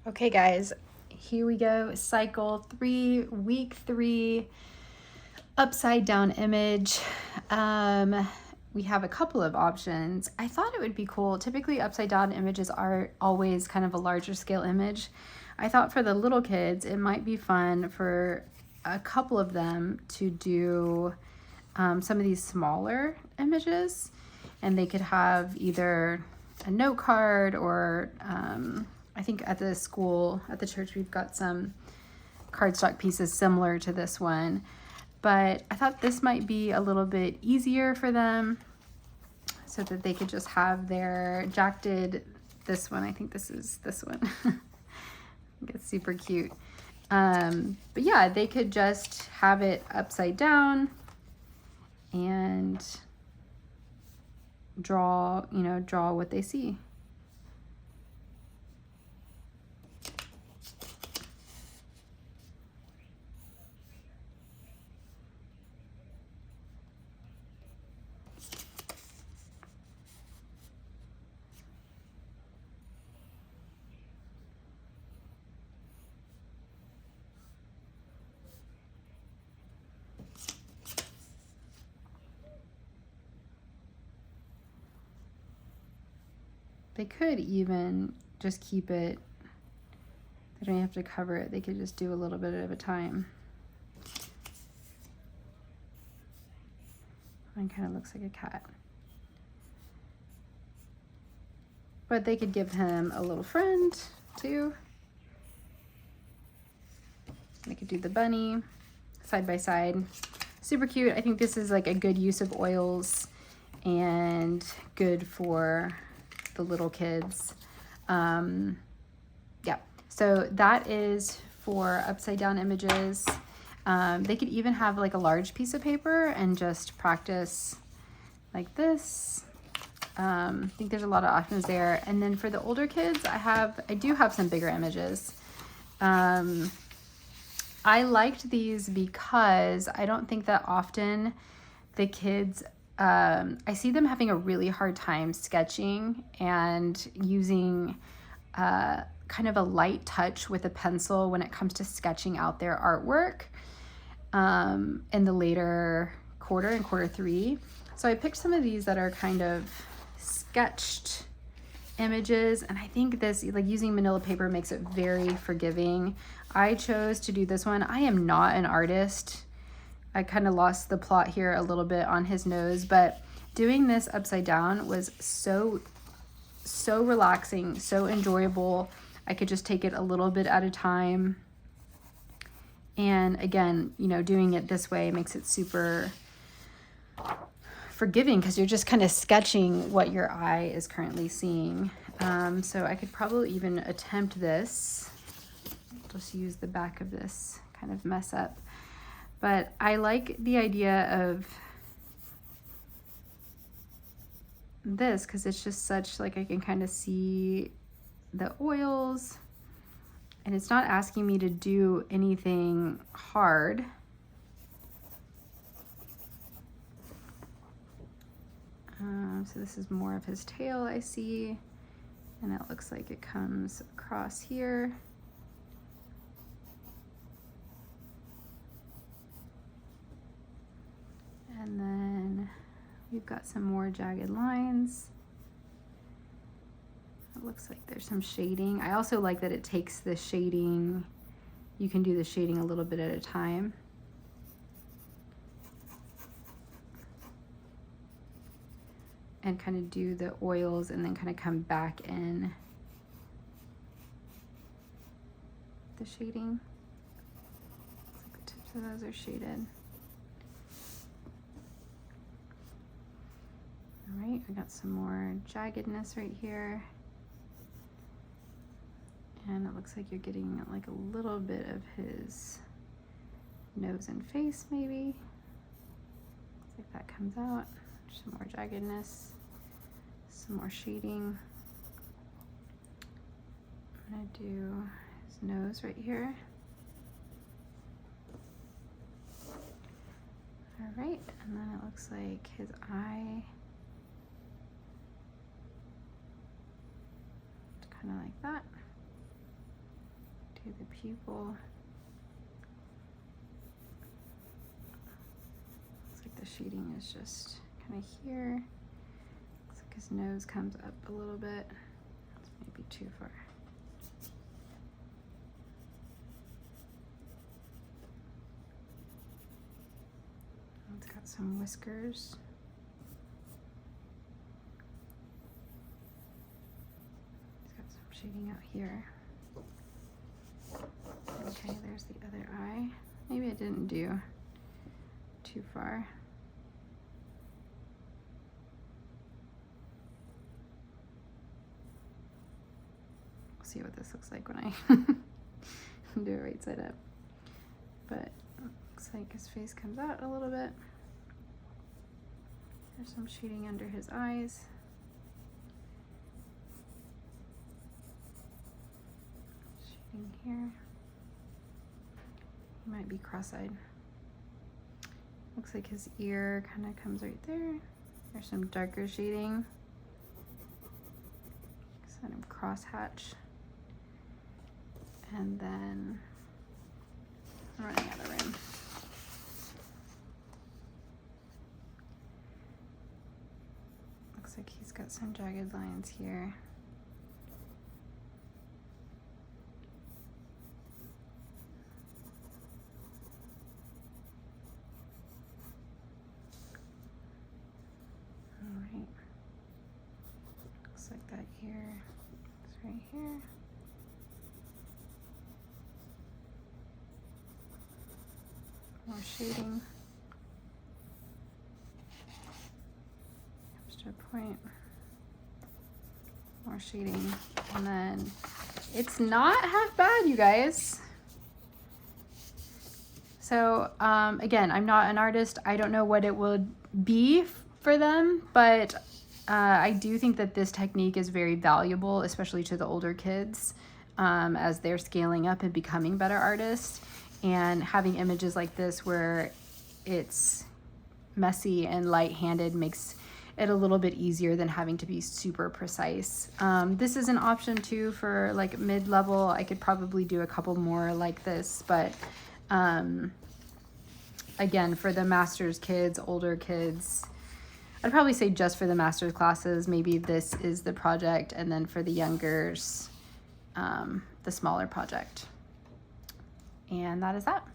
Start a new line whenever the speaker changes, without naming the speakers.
Okay guys, here we go. Cycle 3, week 3, upside down image. We have a couple of options. I thought it would be cool. Typically upside down images are always kind of a larger scale image. I thought for the little kids, it might be fun for a couple of them to do some of these smaller images, and they could have either a note card or I think at the school, at the church, we've got some cardstock pieces similar to this one, but I thought this might be a little bit easier for them so that they could just have their Jack did this one. I think this is this one. It's super cute. But yeah, they could just have it upside down and draw, draw what they see. They could even just keep it, they don't have to cover it, they could just do a little bit at a time. Mine kind of looks like a cat. But they could give him a little friend too. They could do the bunny side by side. Super cute. I think this is like a good use of oils and good for the little kids. Yeah, so that is for upside down images. They could even have like a large piece of paper and just practice like this. I think there's a lot of options there. And then for the older kids, I do have some bigger images. I liked these because I don't think that often the kids, I see them having a really hard time sketching and using kind of a light touch with a pencil when it comes to sketching out their artwork in the later quarter, in quarter 3. So I picked some of these that are kind of sketched images, and I think this, like using manila paper, makes it very forgiving. I chose to do this one. I am not an artist. I kind of lost the plot here a little bit on his nose, but doing this upside down was so relaxing, so enjoyable. I could just take it a little bit at a time. And again, doing it this way makes it super forgiving because you're just kind of sketching what your eye is currently seeing. So I could probably even attempt this. Just use the back of this, kind of mess up. But I like the idea of this because it's just such, like, I can kind of see the oils, and it's not asking me to do anything hard. So this is more of his tail, I see, and it looks like it comes across here. And then we've got some more jagged lines. It looks like there's some shading. I also like that it takes the shading, you can do the shading a little bit at a time. And kind of do the oils and then kind of come back in the shading. Looks like the tips of those are shaded. All right, we got some more jaggedness right here. And it looks like you're getting like a little bit of his nose and face maybe. Looks like that comes out. Some more jaggedness, some more shading. I'm gonna do his nose right here. All right, and then it looks like his eye. Kind of like that. do the pupil. Looks like the shading is just kind of here. Looks like his nose comes up a little bit. That's maybe too far. It's got some whiskers. It's got some shading out here. Okay, there's the other eye. Maybe I didn't do too far. We'll see what this looks like when I do it right side up. But looks like his face comes out a little bit. There's some shading under his eyes. Shading here. He might be cross-eyed. Looks like his ear kind of comes right there. There's some darker shading. Kind of crosshatch. And then I'm running out of room. Looks like he's got some jagged lines here. All right. Looks like that ear is right here. More shading. Comes to a point. More shading. And then it's not half bad, you guys. So again, I'm not an artist. I don't know what it would be for them, but I do think that this technique is very valuable, especially to the older kids as they're scaling up and becoming better artists. And having images like this where it's messy and light-handed makes it a little bit easier than having to be super precise. This is an option too for like mid-level. I could probably do a couple more like this, but again, for the master's kids, older kids, I'd probably say just for the master's classes, maybe this is the project, and then for the youngers, the smaller project. And that is that.